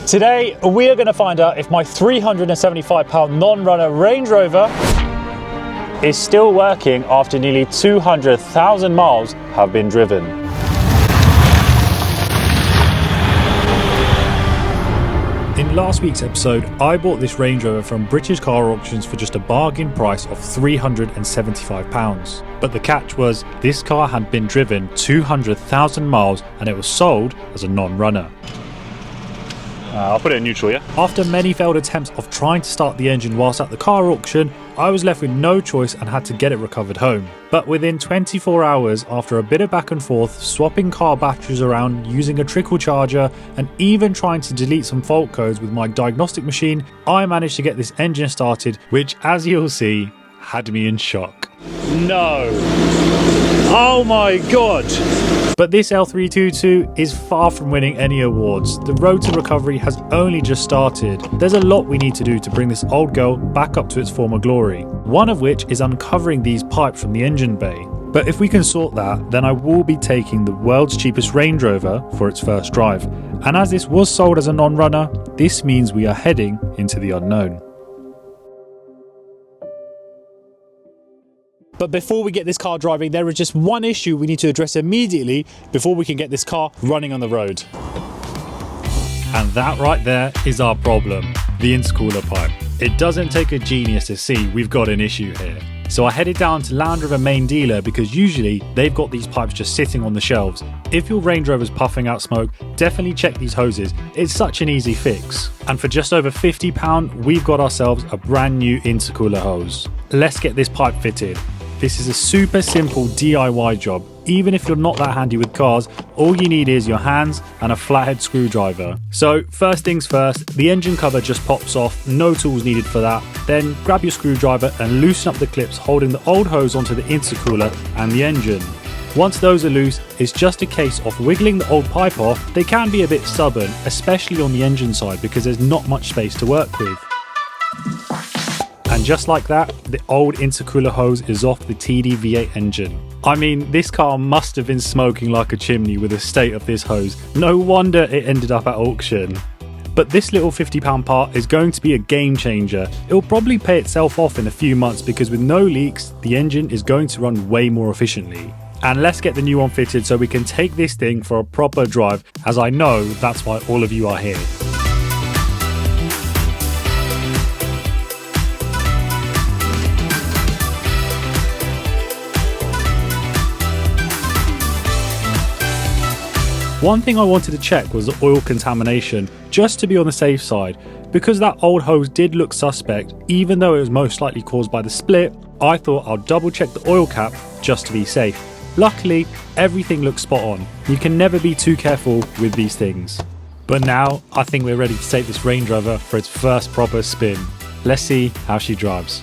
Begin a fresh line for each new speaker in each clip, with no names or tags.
Today, we are going to find out if my £375 non-runner Range Rover is still working after nearly 200,000 miles have been driven. In last week's episode, I bought this Range Rover from British car auctions for just a bargain price of £375. But the catch was, this car had been driven 200,000 miles and it was sold as a non-runner.
I'll put it in neutral, yeah?
After many failed attempts of trying to start the engine whilst at the car auction, I was left with no choice and had to get it recovered home. But within 24 hours, after a bit of back and forth, swapping car batteries around, using a trickle charger, and even trying to delete some fault codes with my diagnostic machine, I managed to get this engine started, which, as you'll see, had me in shock.
No! Oh my god!
But this L322 is far from winning any awards. The road to recovery has only just started. There's a lot we need to do to bring this old girl back up to its former glory. One of which is uncovering these pipes from the engine bay. But if we can sort that, then I will be taking the world's cheapest Range Rover for its first drive. And as this was sold as a non-runner, this means we are heading into the unknown. But before we get this car driving, there is just one issue we need to address immediately before we can get this car running on the road. And that right there is our problem, the intercooler pipe. It doesn't take a genius to see we've got an issue here. So I headed down to Land Rover main dealer because usually they've got these pipes just sitting on the shelves. If your Range Rover's puffing out smoke, definitely check these hoses. It's such an easy fix. And for just over £50, we've got ourselves a brand new intercooler hose. Let's get this pipe fitted. This is a super simple DIY job. Even if you're not that handy with cars, all you need is your hands and a flathead screwdriver. So first things first, the engine cover just pops off, no tools needed for that. Then grab your screwdriver and loosen up the clips holding the old hose onto the intercooler and the engine. Once those are loose, it's just a case of wiggling the old pipe off. They can be a bit stubborn, especially on the engine side because there's not much space to work with. And just like that, the old intercooler hose is off the TD V8 engine. I mean, this car must have been smoking like a chimney with the state of this hose. No wonder it ended up at auction. But this little £50 part is going to be a game changer. It'll probably pay itself off in a few months because with no leaks, the engine is going to run way more efficiently. And let's get the new one fitted so we can take this thing for a proper drive, as I know that's why all of you are here. One thing I wanted to check was the oil contamination, just to be on the safe side. Because that old hose did look suspect, even though it was most likely caused by the split, I thought I'll double check the oil cap just to be safe. Luckily, everything looks spot on. You can never be too careful with these things. But now, I think we're ready to take this Range Rover for its first proper spin. Let's see how she drives.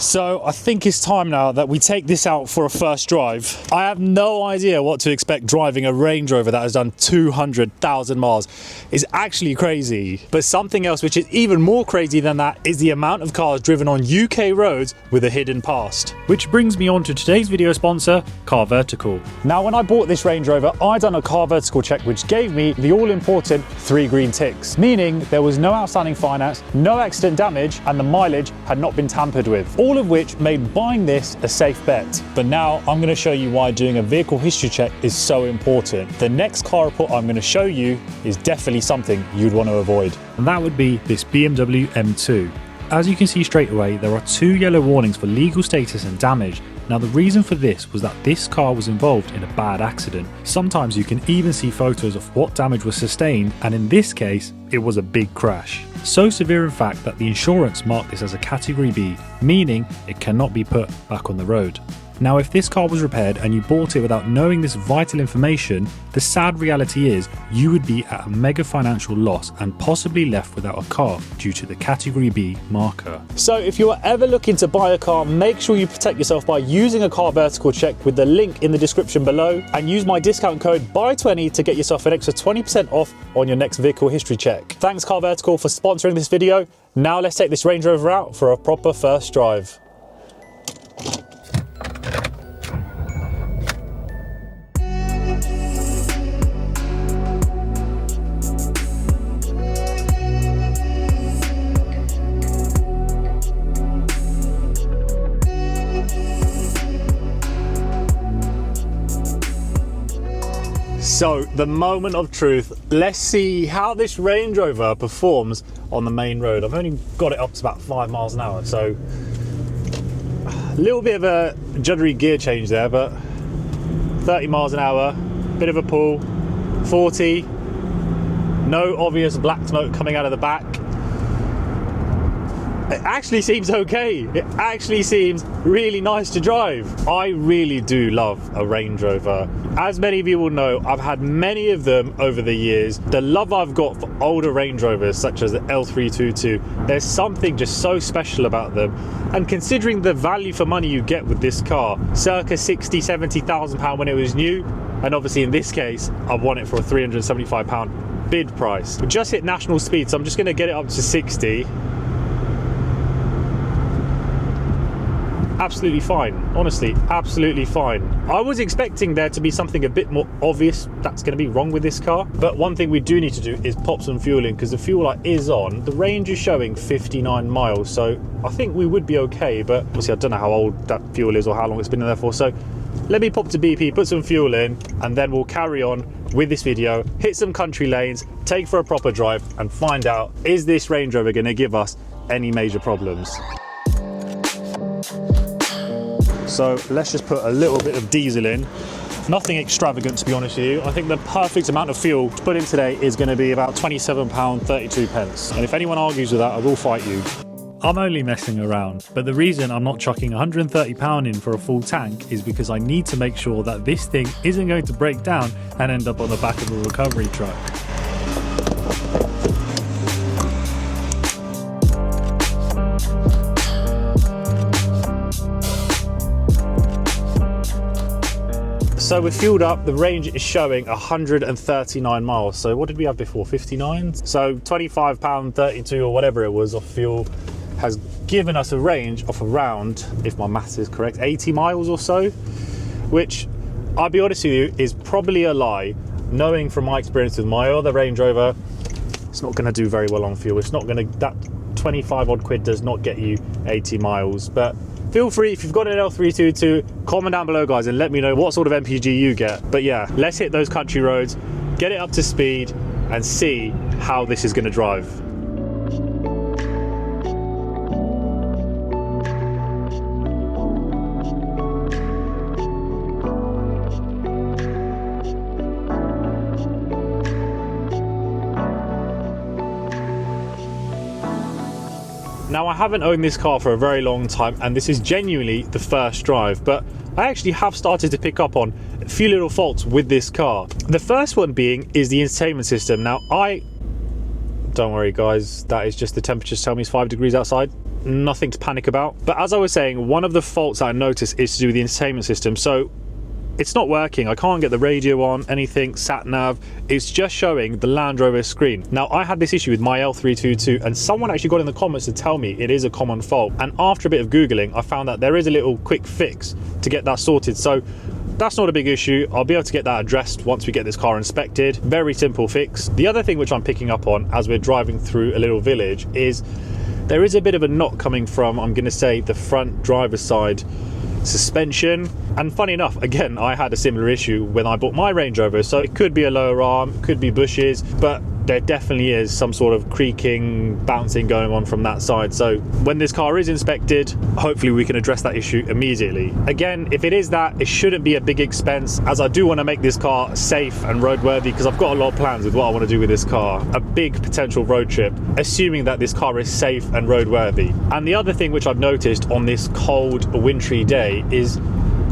So I think it's time now that we take this out for a first drive. I have no idea what to expect driving a Range Rover that has done 200,000 miles. It's actually crazy. But something else which is even more crazy than that is the amount of cars driven on UK roads with a hidden past. Which brings me on to today's video sponsor, Car Vertical. Now when I bought this Range Rover, I done a Car Vertical check which gave me the all-important 3 green ticks, meaning there was no outstanding finance, no accident damage, and the mileage had not been tampered with. All of which made buying this a safe bet. But now I'm going to show you why doing a vehicle history check is so important. The next car report I'm going to show you is definitely something you'd want to avoid. And that would be this BMW M2. As you can see straight away, there are 2 yellow warnings for legal status and damage. Now the reason for this was that this car was involved in a bad accident. Sometimes you can even see photos of what damage was sustained, and in this case, it was a big crash. So severe in fact that the insurance marked this as a Category B, meaning it cannot be put back on the road. Now if this car was repaired and you bought it without knowing this vital information, the sad reality is you would be at a mega financial loss and possibly left without a car due to the Category B marker. So if you are ever looking to buy a car, make sure you protect yourself by using a Car Vertical check with the link in the description below, and use my discount code BUY20 to get yourself an extra 20% off on your next vehicle history check. Thanks Car Vertical for sponsoring this video. Now let's take this Range Rover out for a proper first drive. So the moment of truth, let's see how this Range Rover performs on the main road. I've only got it up to about 5 miles an hour, so a little bit of a juddery gear change there, but 30 miles an hour, bit of a pull, 40, no obvious black smoke coming out of the back. It actually seems okay. It actually seems really nice to drive. I really do love a Range Rover. As many of you will know, I've had many of them over the years. The love I've got for older Range Rovers, such as the L322, there's something just so special about them. And considering the value for money you get with this car, circa 60, 70,000 pound when it was new, and obviously in this case, I've won it for a 375 pound bid price. We just hit national speed, so I'm just gonna get it up to 60. Absolutely fine, honestly, absolutely fine. I was expecting there to be something a bit more obvious that's going to be wrong with this car, but one thing we do need to do is pop some fuel in, because the fuel light is on. The range is showing 59 miles, so I think we would be okay, but obviously I don't know how old that fuel is or how long it's been in there for, so let me pop to BP, put some fuel in, and then we'll carry on with this video, hit some country lanes, take for a proper drive, and find out, is this Range Rover going to give us any major problems? So let's just put a little bit of diesel in. Nothing extravagant, to be honest with you. I think the perfect amount of fuel to put in today is going to be about £27.32. And if anyone argues with that, I will fight you. I'm only messing around, but the reason I'm not chucking £130 in for a full tank is because I need to make sure that this thing isn't going to break down and end up on the back of a recovery truck. So we're fueled up, the range is showing 139 miles. So what did we have before, 59? So £25.32 or whatever it was of fuel has given us a range of around, if my maths is correct, 80 miles or so, which I'll be honest with you is probably a lie, knowing from my experience with my other Range Rover, it's not going to do very well on fuel. It's not going to, that 25 odd quid does not get you 80 miles, but feel free, if you've got an L322, comment down below, guys, and let me know what sort of MPG you get. But yeah, let's hit those country roads, get it up to speed, and see how this is going to drive. Now, I haven't owned this car for a very long time, and this is genuinely the first drive, but I actually have started to pick up on a few little faults with this car. The first one being is the entertainment system. Now, don't worry guys, that is just the temperatures tell me it's 5 degrees outside. Nothing to panic about. But as I was saying, one of the faults that I noticed is to do with the entertainment system. So it's not working. I can't get the radio on, anything, sat nav. It's just showing the Land Rover screen. Now, I had this issue with my L322, and someone actually got in the comments to tell me it is a common fault. And after a bit of Googling, I found that there is a little quick fix to get that sorted. So that's not a big issue. I'll be able to get that addressed once we get this car inspected. Very simple fix. The other thing which I'm picking up on as we're driving through a little village is there is a bit of a knock coming from, I'm going to say, the front driver's side suspension. And funny enough, again, I had a similar issue when I bought my Range Rover, so it could be a lower arm, could be bushes, but there definitely is some sort of creaking, bouncing going on from that side. So when this car is inspected, hopefully we can address that issue immediately. Again, if it is that, it shouldn't be a big expense, as I do want to make this car safe and roadworthy, because I've got a lot of plans with what I want to do with this car. A big potential road trip, assuming that this car is safe and roadworthy. And the other thing which I've noticed on this cold, wintry day is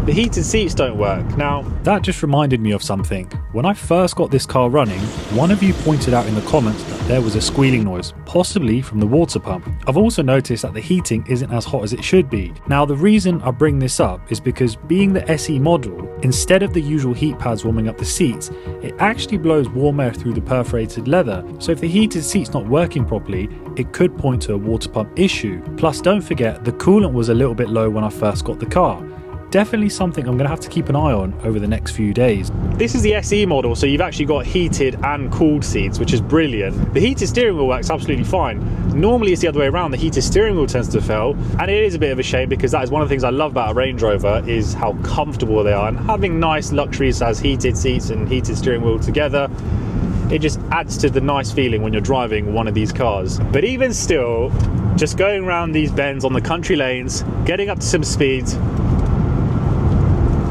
the heated seats don't work. Now, that just reminded me of something. When I first got this car running, one of you pointed out in the comments that there was a squealing noise, possibly from the water pump. I've also noticed that the heating isn't as hot as it should be. Now, the reason I bring this up is because being the SE model, instead of the usual heat pads warming up the seats, it actually blows warm air through the perforated leather. So if the heated seat's not working properly, it could point to a water pump issue. Plus, don't forget, the coolant was a little bit low when I first got the car. definitely something I'm gonna have to keep an eye on over the next few days. This is the SE model, so you've actually got heated and cooled seats, which is brilliant. The heated steering wheel works absolutely fine. Normally it's the other way around, the heated steering wheel tends to fail, and it is a bit of a shame because that is one of the things I love about a Range Rover is how comfortable they are, and having nice luxuries as heated seats and heated steering wheel together, it just adds to the nice feeling when you're driving one of these cars. But even still, just going around these bends on the country lanes, getting up to some speeds,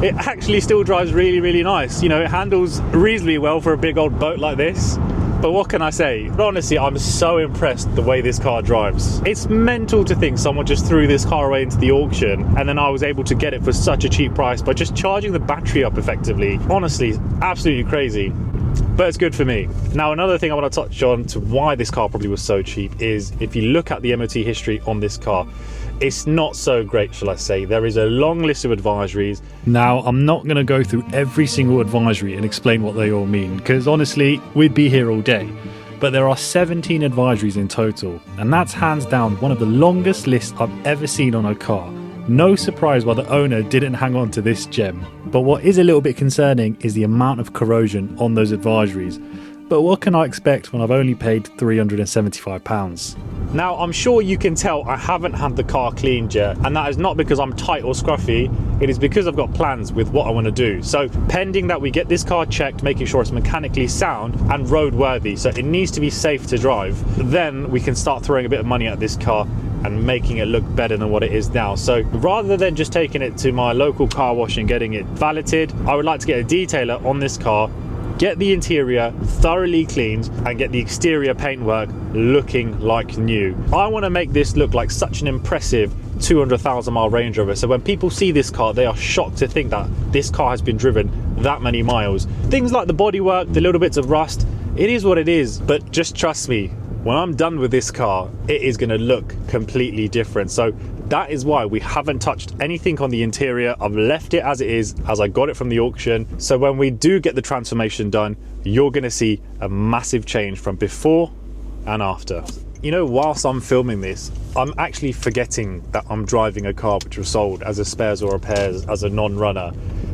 it actually still drives really, really nice. You know, it handles reasonably well for a big old boat like this. But what can I say? Honestly, I'm so impressed the way this car drives. It's mental to think someone just threw this car away into the auction and then I was able to get it for such a cheap price by just charging the battery up effectively. Honestly, absolutely crazy. But it's good for me. Now, another thing I want to touch on to why this car probably was so cheap is if you look at the MOT history on this car, it's not so great, shall I say. There is a long list of advisories. Now, I'm not going to go through every single advisory and explain what they all mean, because honestly, we'd be here all day. But there are 17 advisories in total, and that's hands down one of the longest lists I've ever seen on a car. No surprise why the owner didn't hang on to this gem. But what is a little bit concerning is the amount of corrosion on those advisories. But what can I expect when I've only paid £375? Now, I'm sure you can tell I haven't had the car cleaned yet, and that is not because I'm tight or scruffy, it is because I've got plans with what I want to do. So pending that we get this car checked, making sure it's mechanically sound and roadworthy, so it needs to be safe to drive, then we can start throwing a bit of money at this car and making it look better than what it is now. So rather than just taking it to my local car wash and getting it valeted, I would like to get a detailer on this car, get the interior thoroughly cleaned and get the exterior paintwork looking like new. I want to make this look like such an impressive 200,000 mile Range Rover, so when people see this car they are shocked to think that this car has been driven that many miles. Things like the bodywork, the little bits of rust, it is what it is, but just trust me, when I'm done with this car, it is going to look completely different. So that is why we haven't touched anything on the interior. I've left it as it is, as I got it from the auction. So when we do get the transformation done, you're going to see a massive change from before and after. You know, whilst I'm filming this, I'm actually forgetting that I'm driving a car which was sold as a spares or repairs as a non-runner.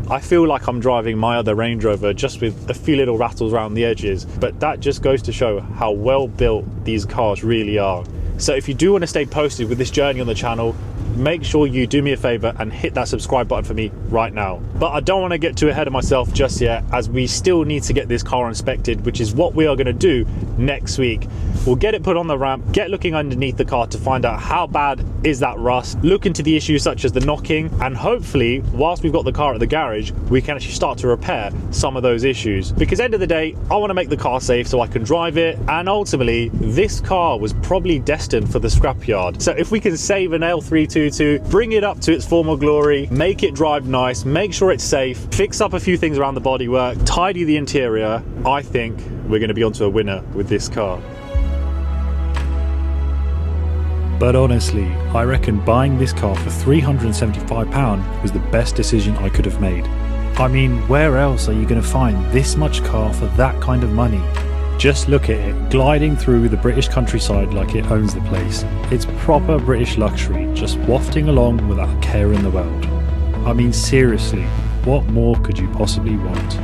I feel like I'm driving my other Range Rover just with a few little rattles around the edges, but that just goes to show how well built these cars really are. So if you do want to stay posted with this journey on the channel, make sure you do me a favor and hit that subscribe button for me right now. But I don't want to get too ahead of myself just yet, as we still need to get this car inspected, which is what we are going to do next week. We'll get it put on the ramp, get looking underneath the car to find out how bad is that rust, look into the issues such as the knocking, and hopefully whilst we've got the car at the garage we can actually start to repair some of those issues, because end of the day I want to make the car safe so I can drive it, and ultimately this car was probably destined for the scrapyard. So if we can save an L322, bring it up to its former glory, make it drive nice, make sure it's safe, fix up a few things around the bodywork, tidy the interior, I think we're going to be onto a winner with this car. But honestly, I reckon buying this car for £375 was the best decision I could have made. I mean, where else are you going to find this much car for that kind of money? Just look at it, gliding through the British countryside like it owns the place. It's proper British luxury, just wafting along without a care in the world. I mean, seriously, what more could you possibly want?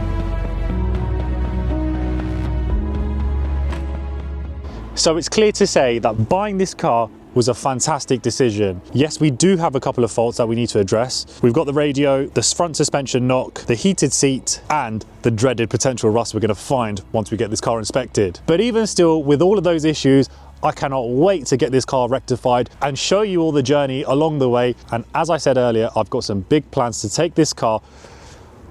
So it's clear to say that buying this car was a fantastic decision. Yes, we do have a couple of faults that we need to address. We've got the radio, the front suspension knock, the heated seat, and the dreaded potential rust we're going to find once we get this car inspected. But even still, with all of those issues, I cannot wait to get this car rectified and show you all the journey along the way. And as I said earlier, I've got some big plans to take this car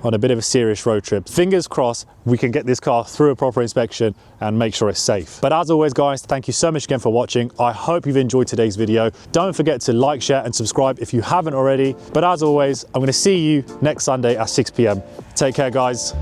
on a bit of a serious road trip. Fingers crossed we can get this car through a proper inspection and make sure it's safe. But as always guys, thank you so much again for watching. I hope you've enjoyed today's video. Don't forget to like, share and subscribe if you haven't already. But as always, I'm going to see you next Sunday at 6 p.m. Take care guys.